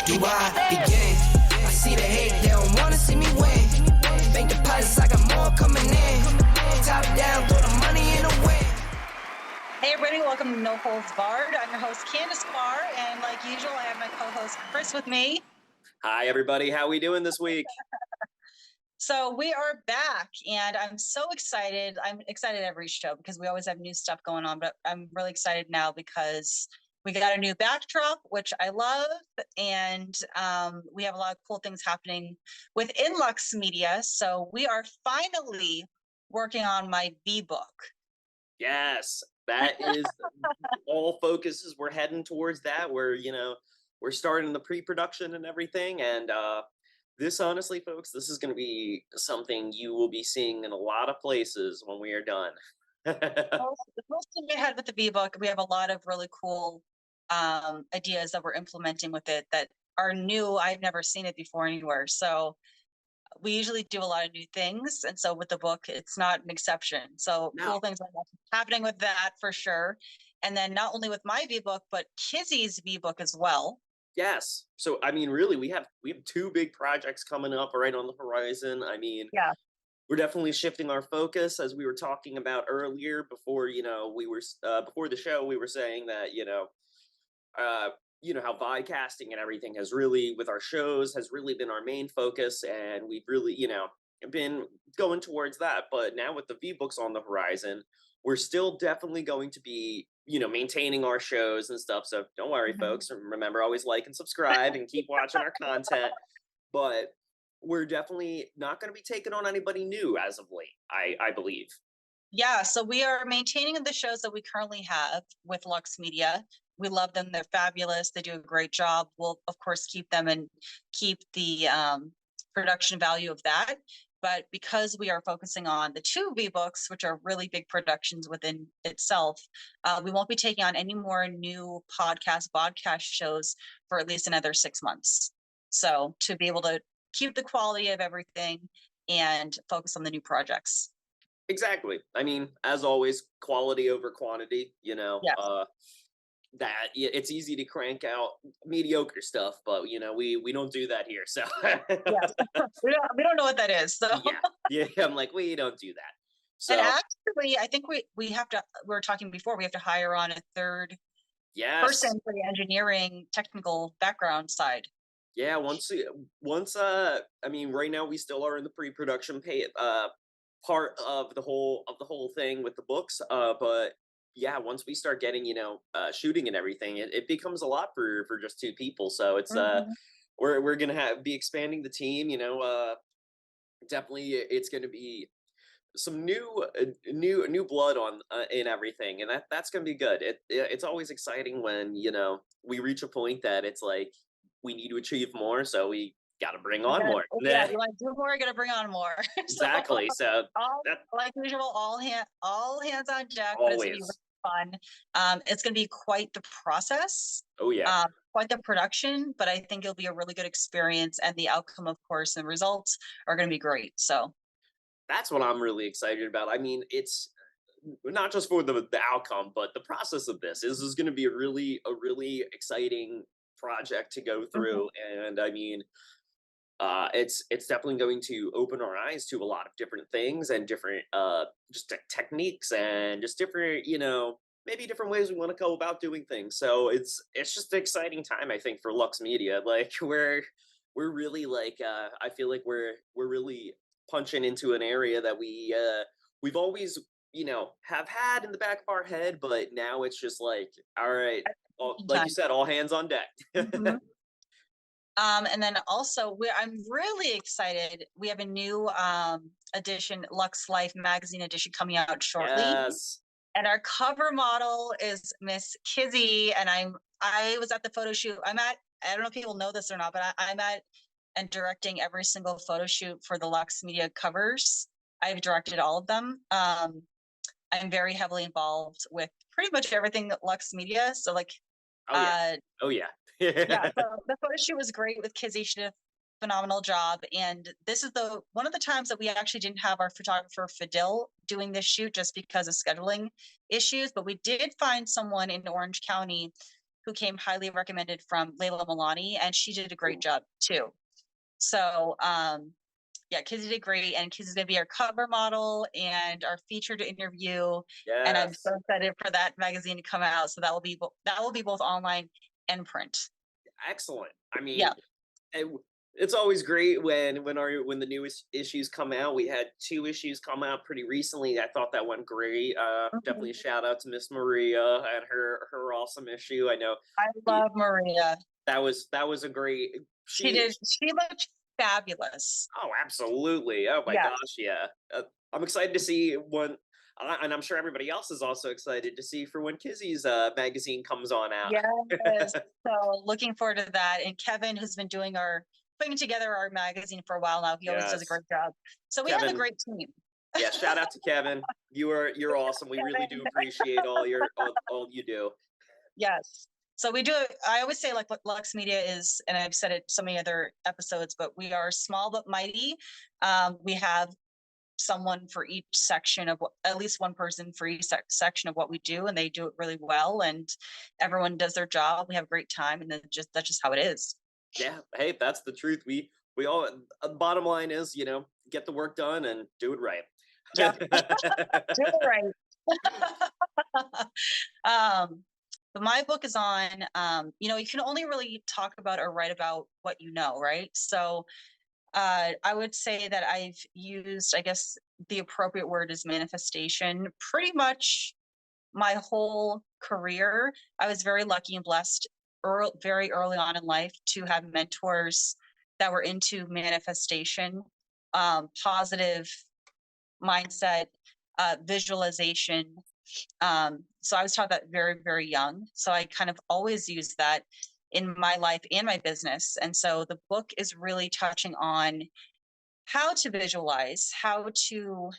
do I begin? I see the hate, they don't wanna see me win. Bank deposits, I got more coming in. Top down, throw the money in the wind. Hey everybody, welcome to No Holds Barred. I'm your host Candice Bar, and like usual, I have my co-host Chris with me. Hi everybody, how we doing this week? So we are back, and I'm so excited. I'm excited every show because we always have new stuff going on, but I'm really excited now because we got a new backdrop, which I love, and we have a lot of cool things happening within Luxe Media. So we are finally working on my V-book. Yes, that is all focuses. We're heading towards that. We're starting the pre-production and everything. And this, honestly, folks, this is going to be something you will be seeing in a lot of places when we are done. The first thing we had with the V-book, we have a lot of really cool ideas that we're implementing with it that are new. I've never seen it before anywhere. So we usually do a lot of new things, and so with the book it's not an exception. So cool things are happening with that for sure. And then not only with my V-book, but Kizzy's V-book as well. Yes. So I mean, really, we have two big projects coming up right on the horizon. I mean, yeah, we're definitely shifting our focus, as we were talking about earlier before before the show. We were saying that how vodcasting and everything has really, with our shows, has really been our main focus, and we've really, been going towards that. But now with the V-books on the horizon, we're still definitely going to be, maintaining our shows and stuff. So don't worry, folks. Remember, always like and subscribe and keep watching our content. But we're definitely not going to be taking on anybody new as of late, I believe. Yeah, so we are maintaining the shows that we currently have with Luxe Media. We love them. They're fabulous. They do a great job. We'll, of course, keep them and keep the production value of that. But because we are focusing on the two V-books, which are really big productions within itself, we won't be taking on any more new podcast shows for at least another 6 months. So to be able to keep the quality of everything and focus on the new projects. Exactly. I mean, as always, quality over quantity, Yes. That it's easy to crank out mediocre stuff, but we don't do that here. So Yes. we don't know what that is. So yeah, I'm like, we don't do that. So and actually, I think we have to. We were talking before. We have to hire on a third person for the engineering technical background side. Yeah, I mean, right now we still are in the pre-production part of the whole thing with the books. But yeah, once we start getting, shooting and everything, it becomes a lot for just two people. So it's we're gonna be expanding the team. Definitely, it's gonna be some new blood on in everything, and that's gonna be good. It's always exciting when we reach a point that it's like we need to achieve more, so we got to bring on more. Yeah, you want to do more, you got to bring on more. Exactly. So like usual, all hands on deck. Always. But it's gonna be really fun. It's gonna be quite the process. Oh yeah. Quite the production, but I think it'll be a really good experience, and the outcome, of course, and results are going to be great. So that's what I'm really excited about. I mean, it's not just for the outcome, but the process of this is going to be a really exciting project to go through. And I mean, it's definitely going to open our eyes to a lot of different things and different just techniques and just different maybe different ways we want to go about doing things. So it's just an exciting time, I think, for Luxe Media. Like we're really like I feel like we're really punching into an area that we've always have had in the back of our head, but now it's just like, all right, like you said, all hands on deck. And then also I'm really excited. We have a new edition, Luxe Life magazine edition, coming out shortly. Yes. And our cover model is Miss Kizzy. And I was at the photo shoot. I don't know if people know this or not, but I'm at and directing every single photo shoot for the Luxe Media covers. I've directed all of them. I'm very heavily involved with pretty much everything at Luxe Media. So like, yeah. Yeah, so the photo shoot was great with Kizzy. She did a phenomenal job. And this is one of the times that we actually didn't have our photographer Fidel doing this shoot just because of scheduling issues. But we did find someone in Orange County who came highly recommended from Layla Milani, and she did a great job too. So yeah, Kizzy did great, and Kizzy's gonna be our cover model and our featured interview. Yes. And I'm so excited for that magazine to come out. So that will be both online and print. Excellent. I mean, yeah, it's always great when the newest issues come out. We had 2 issues come out pretty recently. I thought that went great. Definitely a shout out to Miss Maria and her awesome issue. I know I love Maria. that was a great. She looked fabulous. Oh, absolutely. Oh my gosh, yeah. I'm excited to see when, and I'm sure everybody else is also excited to see for when Kizzy's magazine comes on out. Yes. So looking forward to that. And Kevin has been putting together our magazine for a while now. He always does a great job. So we have a great team. Yeah, shout out to Kevin. You're awesome. We really do appreciate all you do. Yes. So we do. I always say, like, Luxe Media is, and I've said it so many other episodes, but we are small but mighty. We have someone for each section of at least one person for each section of what we do, and they do it really well, and everyone does their job. We have a great time, and that's just how it is. Yeah. Hey, that's the truth. We all, bottom line is, get the work done and do it right. Yep. Do it right. But my book is on, you can only really talk about or write about what you know, right? So I would say that I've used, I guess the appropriate word is manifestation, pretty much my whole career. I was very lucky and blessed very early on in life to have mentors that were into manifestation, positive mindset, visualization. So I was taught that very, very young. So I kind of always use that in my life and my business. And so the book is really touching on how to visualize, how to,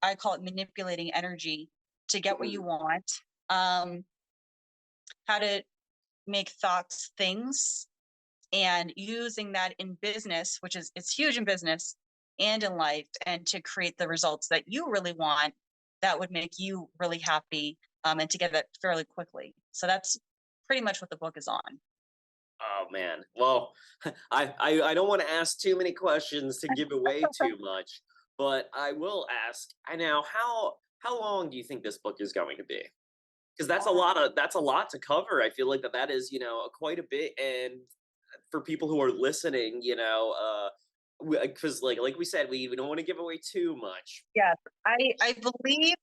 I call it manipulating energy to get what you want, how to make thoughts things, and using that in business, which is, it's huge in business and in life, and to create the results that you really want that would make you really happy, and to get that fairly quickly. So that's pretty much what the book is on. Oh man. Well, I don't want to ask too many questions to give away too much, but I will ask. I know how long do you think this book is going to be? Because that's a lot to cover. I feel like that is, quite a bit. And for people who are listening, because like we said, we don't want to give away too much. Yes, I believe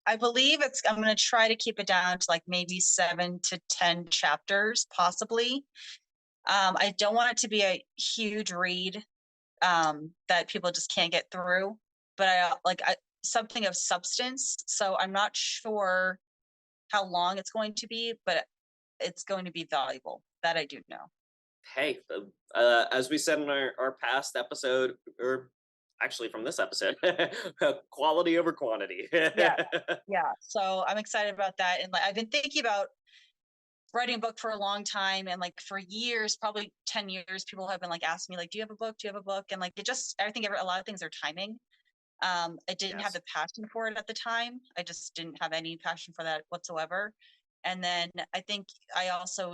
I'm going to try to keep it down to like maybe 7 to 10 chapters, possibly. I don't want it to be a huge read that people just can't get through, but I something of substance. So I'm not sure how long it's going to be, but it's going to be valuable. That I do know. Hey, as we said in our past episode, or actually from this episode, quality over quantity. Yeah. So I'm excited about that. And I've been thinking about writing a book for a long time, and for years, probably 10 years, people have been asking me do you have a book? Do you have a book? And I think a lot of things are timing. I didn't have the passion for it at the time. I just didn't have any passion for that whatsoever. And then I think I also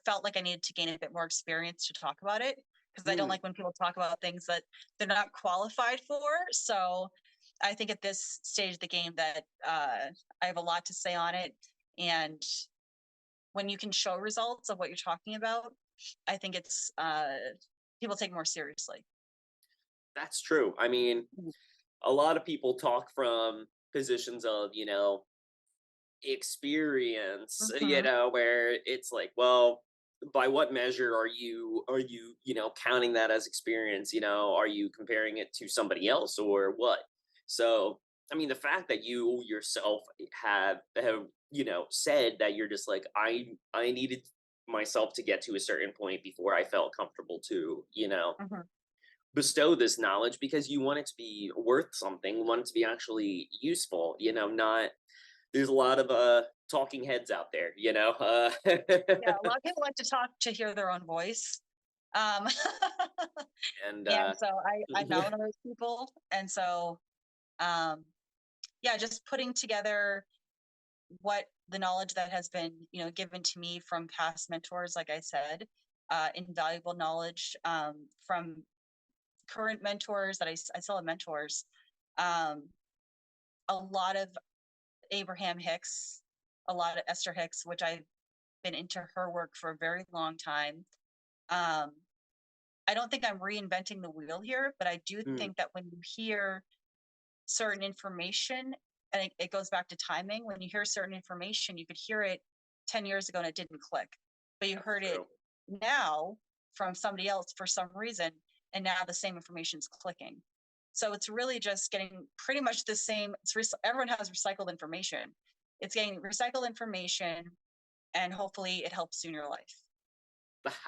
felt like I needed to gain a bit more experience to talk about it, because I don't like when people talk about things that they're not qualified for. So I think at this stage of the game that I have a lot to say on it. And when you can show results of what you're talking about, I think it's people take it more seriously. That's true. I mean, a lot of people talk from positions of, experience, where it's like, well, by what measure are you, counting that as experience? Are you comparing it to somebody else or what? So, I mean, the fact that you yourself have said that you're just like, I needed myself to get to a certain point before I felt comfortable to, bestow this knowledge, because you want it to be worth something, want it to be actually useful, not, there's a lot of talking heads out there, Yeah, a lot of people like to talk to hear their own voice. And so I'm not one of those people. And so, just putting together what the knowledge that has been, given to me from past mentors, like I said, invaluable knowledge from current mentors that I still have mentors. A lot of Abraham Hicks, a lot of Esther Hicks, which I've been into her work for a very long time. I don't think I'm reinventing the wheel here, but I do think that when you hear certain information, and it goes back to timing, when you hear certain information, you could hear it 10 years ago and it didn't click, but you heard it now from somebody else for some reason, and now the same information is clicking. So it's really just getting pretty much the same. Everyone has recycled information. It's getting recycled information, and hopefully it helps you in your life.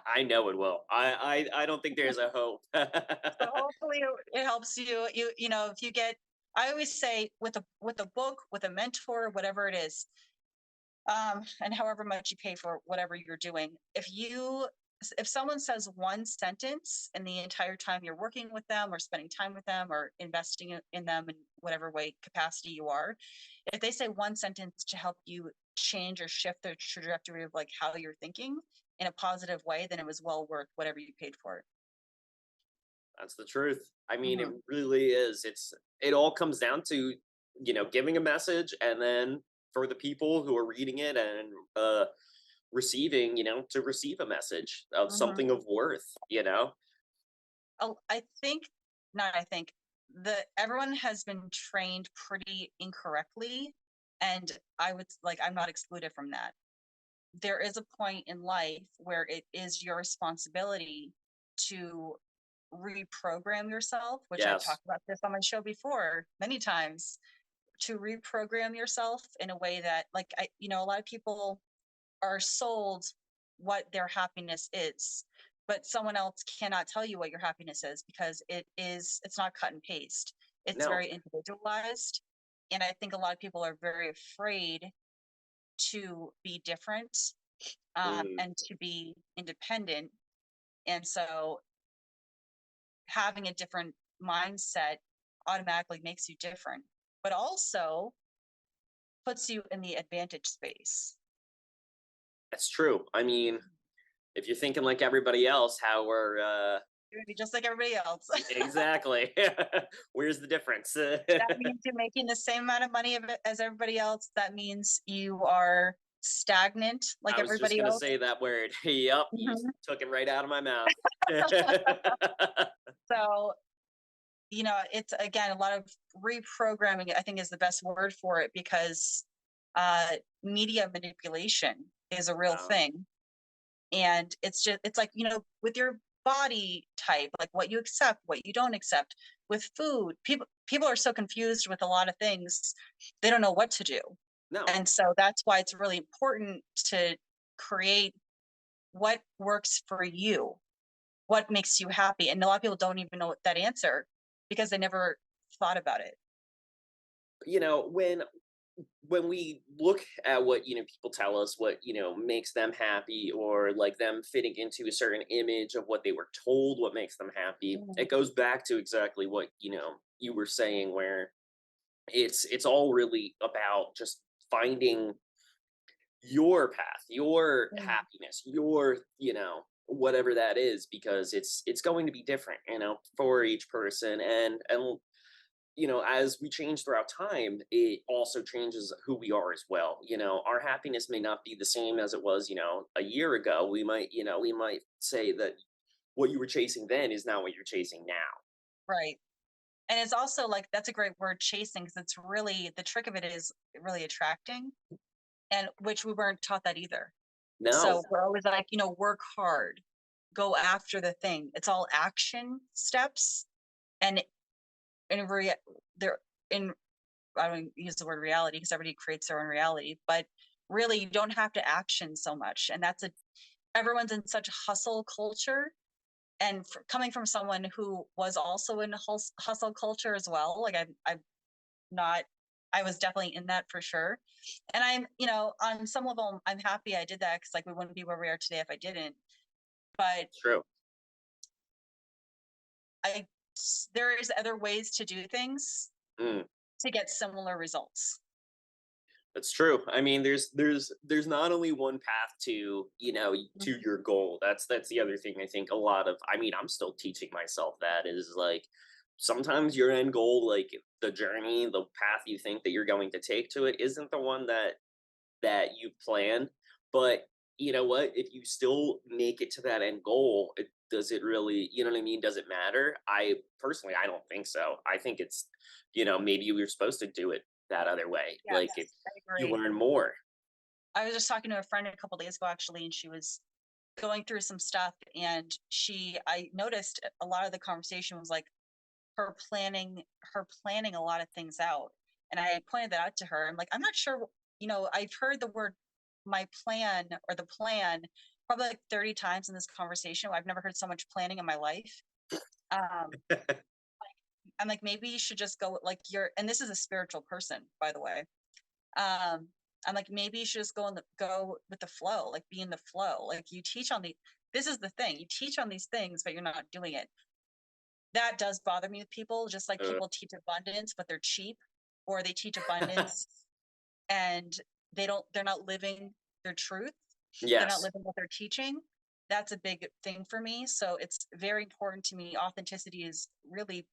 I know it will. I don't think there's a hope. So hopefully it helps you. If you get, I always say with a book, with a mentor, whatever it is, and however much you pay for whatever you're doing, if someone says one sentence in the entire time you're working with them or spending time with them or investing in them in whatever way capacity you are, if they say one sentence to help you change or shift the trajectory of like how you're thinking in a positive way, then it was well worth whatever you paid for it. That's the truth. I mean, it really is. It all comes down to, giving a message, and then for the people who are reading it and receiving, to receive a message of something of worth, Oh, everyone has been trained pretty incorrectly, and I'm not excluded from that. There is a point in life where it is your responsibility to reprogram yourself, which I've talked about this on my show before many times, to reprogram yourself in a way that a lot of people are sold what their happiness is, but someone else cannot tell you what your happiness is, because it's not cut and paste. It's very individualized. And I think a lot of people are very afraid to be different and to be independent. And so having a different mindset automatically makes you different, but also puts you in the advantage space. That's true. I mean, if you're thinking like everybody else, how we're you're gonna be just like everybody else. Exactly. Where's the difference? That means you're making the same amount of money as everybody else. That means you are stagnant like everybody else. I was just gonna say that word. Yep, you took it right out of my mouth. So, it's again a lot of reprogramming, I think, is the best word for it, because media manipulation is a real thing. And it's like, with your body type, like what you accept, what you don't accept. With food, people are so confused with a lot of things, they don't know what to do. No. And so that's why it's really important to create what works for you, what makes you happy. And a lot of people don't even know that answer because they never thought about it. When we look at what people tell us what makes them happy, or like them fitting into a certain image of what they were told what makes them happy, it goes back to exactly what you were saying, where it's all really about just finding your path, your happiness, your whatever that is, because it's going to be different for each person. And as we change throughout time, it also changes who we are as well. Our happiness may not be the same as it was a year ago. We might say that what you were chasing then is not what you're chasing now. Right. And it's also like, that's a great word, chasing, because it's really, the trick of it is really attracting, and which we weren't taught that either. No. So we're always like, work hard, go after the thing. It's all action steps. And I don't use the word reality because everybody creates their own reality, but really you don't have to action so much. And everyone's in such hustle culture. And coming from someone who was also in hustle culture as well, like I was definitely in that for sure. And I'm, on some level, I'm happy I did that, because we wouldn't be where we are today if I didn't. But true. There is other ways to do things to get similar results. That's true. I mean, there's not only one path to, to your goal. That's the other thing. I think a lot of, I mean, I'm still teaching myself that is like sometimes your end goal, like the journey, the path you think that you're going to take to it isn't the one that you plan. But you know what? If you still make it to that end goal, does it really, you know what I mean? Does it matter? I personally, I don't think so. I think it's, maybe we were supposed to do it that other way. Like if Yes, I you agree. learn more. I was just talking to a friend a couple days ago actually, and she was going through some stuff, and I noticed a lot of the conversation was like her planning a lot of things out. And I pointed that out to her. I'm like, I'm not sure, I've heard the word my plan or the plan probably like 30 times in this conversation. I've never heard so much planning in my life. Um, I'm like, maybe you should just go like and this is a spiritual person, by the way. I'm like, maybe you should just go with the flow, like be in the flow. Like you teach on this is the thing, you teach on these things, but you're not doing it. That does bother me with people, just like Uh, people teach abundance, but they're cheap, or they teach abundance and they're not living their truth. They're not yes. living what they're teaching. That's a big thing for me. So it's very important to me. Authenticity is really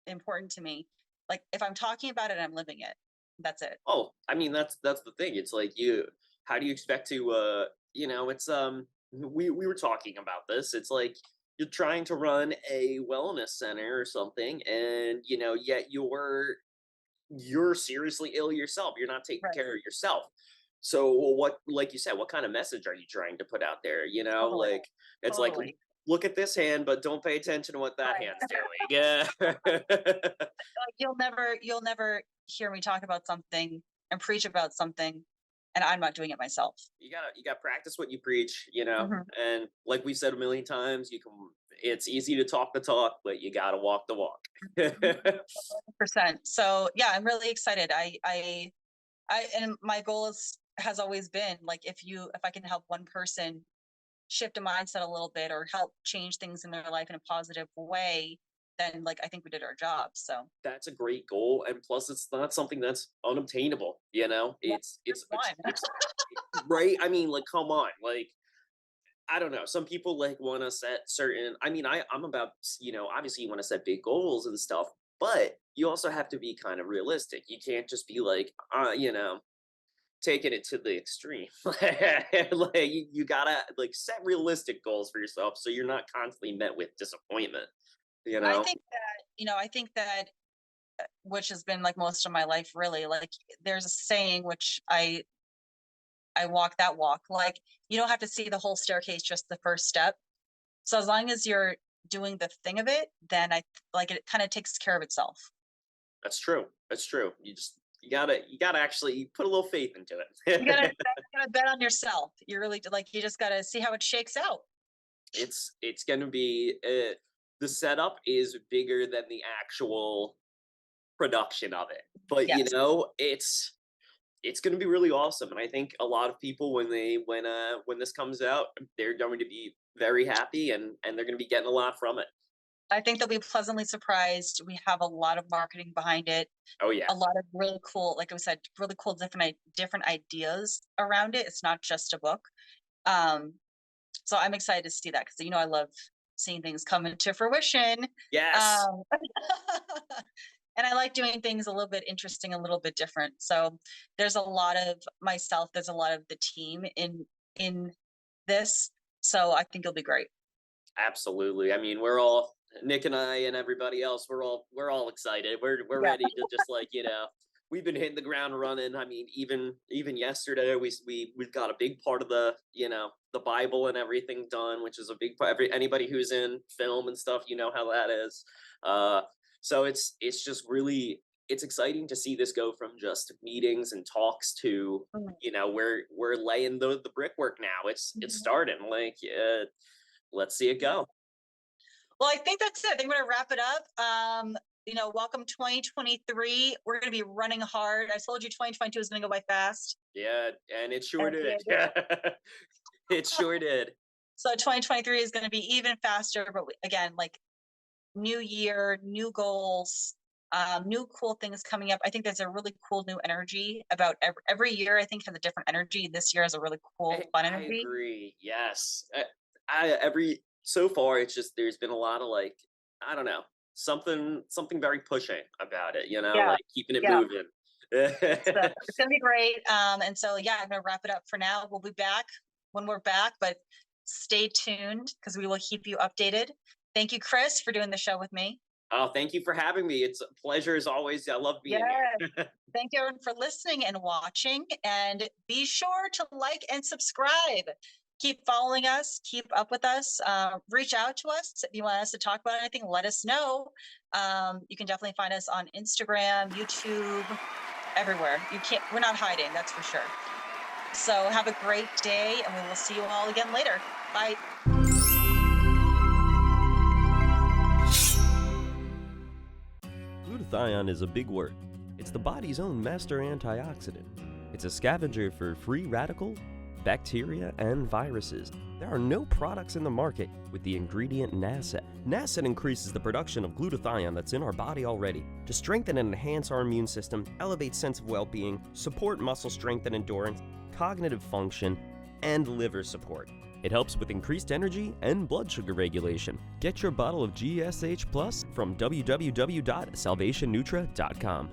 important to me. Like if I'm talking about it, I'm living it. That's it. Oh, I mean that's the thing. It's like how do you expect to it's we were talking about this. It's like you're trying to run a wellness center or something and yet you're seriously ill yourself. You're not taking Right. care of yourself. So well, what, like you said, what kind of message are you trying to put out there? Totally. Like it's like Totally. look at this hand, but don't pay attention to what that Right. hand's doing. Yeah. Like you'll never hear me talk about something and preach about something and I'm not doing it myself. You gotta practice what you preach, Mhm. and like we said a million times, it's easy to talk the talk, but you gotta walk the walk. 100%. So yeah, I'm really excited. And my goal has always been like if I can help one person shift a mindset a little bit or help change things in their life in a positive way, then like I think we did our job. So That's a great goal, and plus it's not something that's unobtainable, yeah, it's here's one. right. I mean, like, come on, like, I don't know. Some people like want to set certain. I mean, I'm about obviously you want to set big goals and stuff, but you also have to be kind of realistic. You can't just be like, taking it to the extreme. Like you gotta like set realistic goals for yourself, so you're not constantly met with disappointment. You I know. think that which has been like most of my life really, like there's a saying which I walk that walk. Like you don't have to see the whole staircase, just the first step. So as long as you're doing the thing of it, then I like it kind of takes care of itself. That's true. That's true. You gotta actually put a little faith into You gotta, it. you gotta bet on yourself. You really like you just gotta see how it shakes out. It's gonna be the setup is bigger than the actual production of it, but Yes. it's gonna be really awesome, and I think a lot of people when this comes out, they're going to be very happy and they're gonna be getting a lot from it. I think they'll be pleasantly surprised. We have a lot of marketing behind it, Oh yeah, a lot of really cool, like I said, really cool different ideas around it. It's not just a book. Um, so I'm excited to see that because I love seeing things come into fruition. yes. Um, and I like doing things a little bit interesting, a little bit different. So there's a lot of myself, there's a lot of the team in this. So I think it'll be great. Absolutely. I mean, we're all Nick and I and everybody else. We're all excited. We're Yeah. ready to just like we've been hitting the ground running. I mean, even yesterday we've got a big part of the Bible and everything done, which is a big part. Anybody who's in film and stuff, you know how that is. So it's just really it's exciting to see this go from just meetings and talks to Mhm. we're laying the brickwork now. It's Mhm. starting like. Let's see it go. Well, I think that's it. I think we're gonna wrap it up. Welcome 2023. We're gonna be running hard. I told you 2022 is gonna go by fast. Yeah, and it sure And did. it did. It sure did. So 2023 is gonna be even faster, but again, like new year, new goals. new cool things coming up. I think there's a really cool new energy about every year. I think has a different energy. This year has a really cool, fun I energy. agree. Yes. So far, it's just, there's been a lot of like, I don't know, something very pushing about it, Yeah. like keeping it Yeah. moving. So it's gonna be great. And so yeah, I'm gonna wrap it up for now. We'll be back when we're back, but stay tuned because we will keep you updated. Thank you, Chris, for doing the show with me. Oh, thank you for having me. It's a pleasure as always. I love being here. Thank you everyone for listening and watching, and be sure to like and subscribe. Keep following us, keep up with us, reach out to us. If you want us to talk about anything, let us know. You can definitely find us on Instagram, YouTube, everywhere. We're not hiding, that's for sure. So have a great day, and we will see you all again later. Bye. Glutathione is a big word. It's the body's own master antioxidant. It's a scavenger for free radical, bacteria, and viruses. There are no products in the market with the ingredient NASET. NASET increases the production of glutathione that's in our body already to strengthen and enhance our immune system, elevate sense of well-being, support muscle strength and endurance, cognitive function, and liver support. It helps with increased energy and blood sugar regulation. Get your bottle of GSH Plus from www.salvationnutra.com.